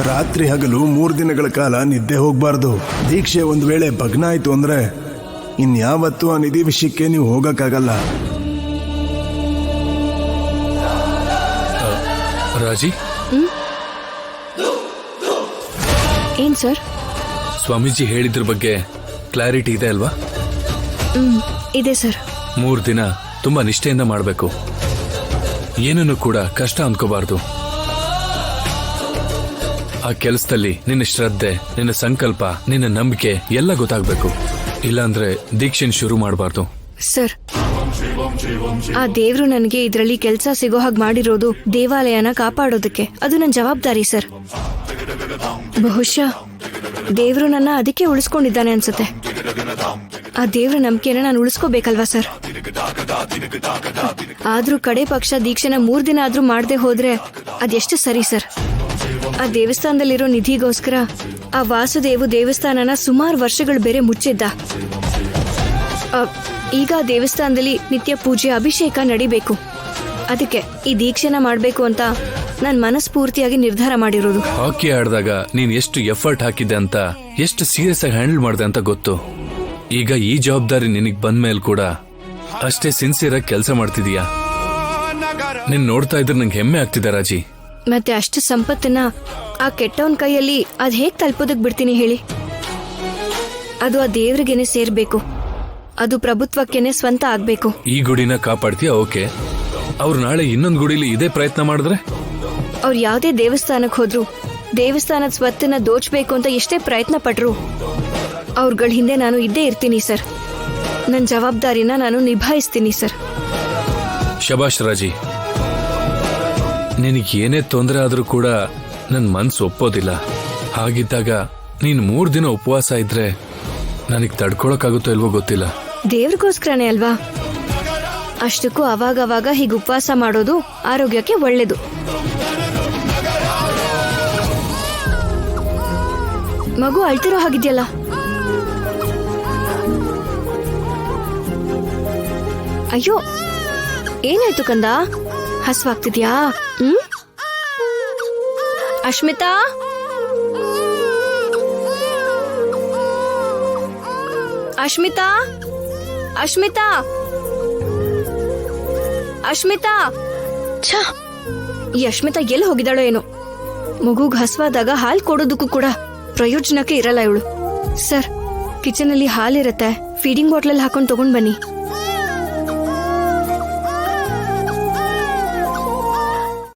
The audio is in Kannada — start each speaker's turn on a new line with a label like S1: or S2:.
S1: ರಾತ್ರಿ ಹಗಲು 3 ದಿನಗಳ ಕಾಲ ನಿದ್ದೆ ಹೋಗ್ಬಾರ್ದು. ದೀಕ್ಷೆ ಒಂದು ವೇಳೆ ಭಗ್ನ ಆಯ್ತು ಅಂದ್ರೆ ಇನ್ಯಾವತ್ತೂ ಆ ನಿಧಿ ವಿಷಯಕ್ಕೆ ನೀವು ಹೋಗಕ್ಕಾಗಲ್ಲ.
S2: ರಾಜಿ,
S3: ಏನ್ ಸರ್?
S2: ಸ್ವಾಮೀಜಿ ಹೇಳಿದ್ರ ಬಗ್ಗೆ ಕ್ಲಾರಿಟಿ ಇದೆ ಅಲ್ವಾ?
S3: ಇದೆ ಸರ್.
S2: 3 ದಿನ ತುಂಬಾ ನಿಷ್ಠೆಯಿಂದ ಮಾಡಬೇಕು. ಏನನ್ನು ಕೂಡ ಕಷ್ಟ ಅನ್ಕೋಬಾರ್ದು. ಆ ಕೆಲಸದಲ್ಲಿ ನಿನ್ನ ಶ್ರದ್ಧೆ, ನಿನ್ನ ಸಂಕಲ್ಪ, ನಿನ್ನ ನಂಬಿಕೆ ಎಲ್ಲ ಗೊತ್ತಾಗ್ಬೇಕು. ಇಲ್ಲಾಂದ್ರೆ ದೀಕ್ಷೆನ ಶುರು ಮಾಡಬಾರ್ದು.
S3: ಸರ್, ಆ ದೇವ್ರು ನನಗೆ ಇದರಲ್ಲಿ ಕೆಲಸ ಸಿಗೋ ಹಾಗೆ ಮಾಡಿರೋದು ದೇವಾಲಯನ ಕಾಪಾಡೋದಕ್ಕೆ. ಅದು ನನ್ನ ಜವಾಬ್ದಾರಿ ಸರ್. ಬಹುಶಃ ದೇವ್ರು ನನ್ನ ಅದಕ್ಕೆ ಉಳಿಸ್ಕೊಂಡಿದ್ದಾನೆ ಅನ್ಸುತ್ತೆ. ಆ ದೇವ್ರ ನಂಬಿಕೆನ ನಾನು ಉಳಿಸ್ಕೋಬೇಕಲ್ವಾ ಸರ್? ಆದ್ರೂ ಕಡೆ ಪಕ್ಷ ದೀಕ್ಷೆನ 3 ದಿನ ಆದ್ರೂ ಮಾಡದೆ ಹೋದ್ರೆ ಅದೆಷ್ಟು ಸರಿ ಸರ್? ಆ ದೇವಸ್ಥಾನದಲ್ಲಿರೋ ನಿಧಿಗೋಸ್ಕರ ಆ ವಾಸುದೇವು ದೇವಸ್ಥಾನನ ಸುಮಾರು ವರ್ಷಗಳು ಬೇರೆ ಮುಚ್ಚಿದ್ದ. ಈಗ ಆ ದೇವಸ್ಥಾನದಲ್ಲಿ ನಿತ್ಯ ಪೂಜೆ, ಅಭಿಷೇಕ ನಡಿಬೇಕು. ಅದಕ್ಕೆ ಈ ದೀಕ್ಷೆನ ಮಾಡಬೇಕು ಅಂತ ನಾನು ಮನಸ್ಫೂರ್ತಿಯಾಗಿ ನಿರ್ಧಾರ ಮಾಡಿರೋದು.
S2: ಹಾಕಿ ಆಡಿದಾಗ ನೀನ್ ಎಷ್ಟು ಎಫರ್ಟ್ ಹಾಕಿದ್ದೆ ಅಂತ, ಎಷ್ಟು ಸೀರಿಯಸ್ ಆಗಿ ಹ್ಯಾಂಡಲ್ ಮಾಡಿದೆ ಅಂತ ಗೊತ್ತು. ಈಗ ಈ ಜವಾಬ್ದಾರಿ ನಿನಗ್ ಬಂದ್ಮೇಲೆ ಕೂಡ ಅಷ್ಟೇ ಸಿನ್ಸಿಯರ್ ಆಗಿ ಕೆಲಸ ಮಾಡ್ತಿದೀಯಾ. ನೀನ್ ನೋಡ್ತಾ ಇದ್ರೆ ನಂಗೆ ಹೆಮ್ಮೆ ಆಗ್ತಿದೆ ರಾಜಿ.
S3: ಮತ್ತೆ ಅಷ್ಟು ಸಂಪತ್ತನ್ನ ಆ ಕೆಟ್ಟವನ್ ಕೈಯಲ್ಲಿ ಅದ್ ಹೇಗ್ ತಲುಪೋದಕ್ ಬಿಡ್ತೀನಿ ಹೇಳಿ? ಅದು ಆ ದೇವ್ರಿಗೇನೆ ಸೇರ್ಬೇಕು. ಅದು ಪ್ರಭುತ್ವಕ್ಕೆನೆ ಸ್ವಂತ ಆಗ್ಬೇಕು.
S2: ಈ ಗುಡಿನ ಕಾಪಾಡ್ತೀಯ, ಓಕೆ. ಅವ್ರು ನಾಳೆ ಇನ್ನೊಂದು ಗುಡಿಲಿ ಇದೇ ಪ್ರಯತ್ನ ಮಾಡಿದ್ರೆ?
S3: ಅವ್ರು ಯಾವ್ದೇ ದೇವಸ್ಥಾನಕ್ ಹೋದ್ರು ದೇವಸ್ಥಾನದ ಸ್ವತ್ತನ್ನ ದೋಚ್ಬೇಕು ಅಂತ ಎಷ್ಟೇ ಪ್ರಯತ್ನ ಪಟ್ರು ಅವ್ರಗಳ ಹಿಂದೆ ನಾನು ಇದ್ದೇ ಇರ್ತೀನಿ ಸರ್. ನನ್ನ ಜವಾಬ್ದಾರಿನ ನಾನು ನಿಭಾಯಿಸ್ತೀನಿ ಸರ್.
S2: ಶಬಾಷ್ ರಾಜಿ. ನಿನಗೆ ಏನೇ ತೊಂದರೆ ಆದ್ರೂ ಕೂಡ ನನ್ ಮನ್ಸು ಒಪ್ಪೋದಿಲ್ಲ. ಹಾಗಿದ್ದಾಗ ನೀನ್ 3 ದಿನ ಉಪವಾಸ ಇದ್ರೆ ನನಗ್ ತಡ್ಕೊಳಕ್ಕಾಗುತ್ತೋ ಇಲ್ವೋ ಗೊತ್ತಿಲ್ಲ.
S3: ದೇವ್ರಿಗೋಸ್ಕರನೇ ಅಲ್ವಾ? ಅಷ್ಟಕ್ಕೂ ಅವಾಗವಾಗ ಹೀಗೆ ಉಪವಾಸ ಮಾಡೋದು ಆರೋಗ್ಯಕ್ಕೆ ಒಳ್ಳೇದು. ಮಗು ಅಳ್ತಿರೋ ಹಾಗಿದ್ಯಲ್ಲ. ಅಯ್ಯೋ, ಏನಾಯ್ತು ಕಂದ? ಹಸ್ವಾಗ್ತಿದ್ಯಾ? ಅಶ್ಮಿತಾ, ಅಶ್ಮಿತಾ, ಅಶ್ಮಿತಾ, ಅಶ್ಮಿತಾ. ಛ, ಈ ಅಶ್ಮಿತಾ ಎಲ್ಲಿ ಹೋಗಿದ್ದಾಳೋ ಏನೋ. ಮಗುಗ್ ಹಸ್ವಾದಾಗ ಹಾಲು ಕೊಡೋದಕ್ಕೂ ಕೂಡ ಪ್ರಯೋಜನಕ್ಕೆ ಇರಲ್ಲ ಇವಳು. ಸರ್, ಕಿಚನ್ ಅಲ್ಲಿ ಹಾಲಿರತ್ತೆ, ಫೀಡಿಂಗ್ ಬಾಟ್ಲಲ್ಲಿ ಹಾಕೊಂಡು ತಗೊಂಡ್ ಬನ್ನಿ.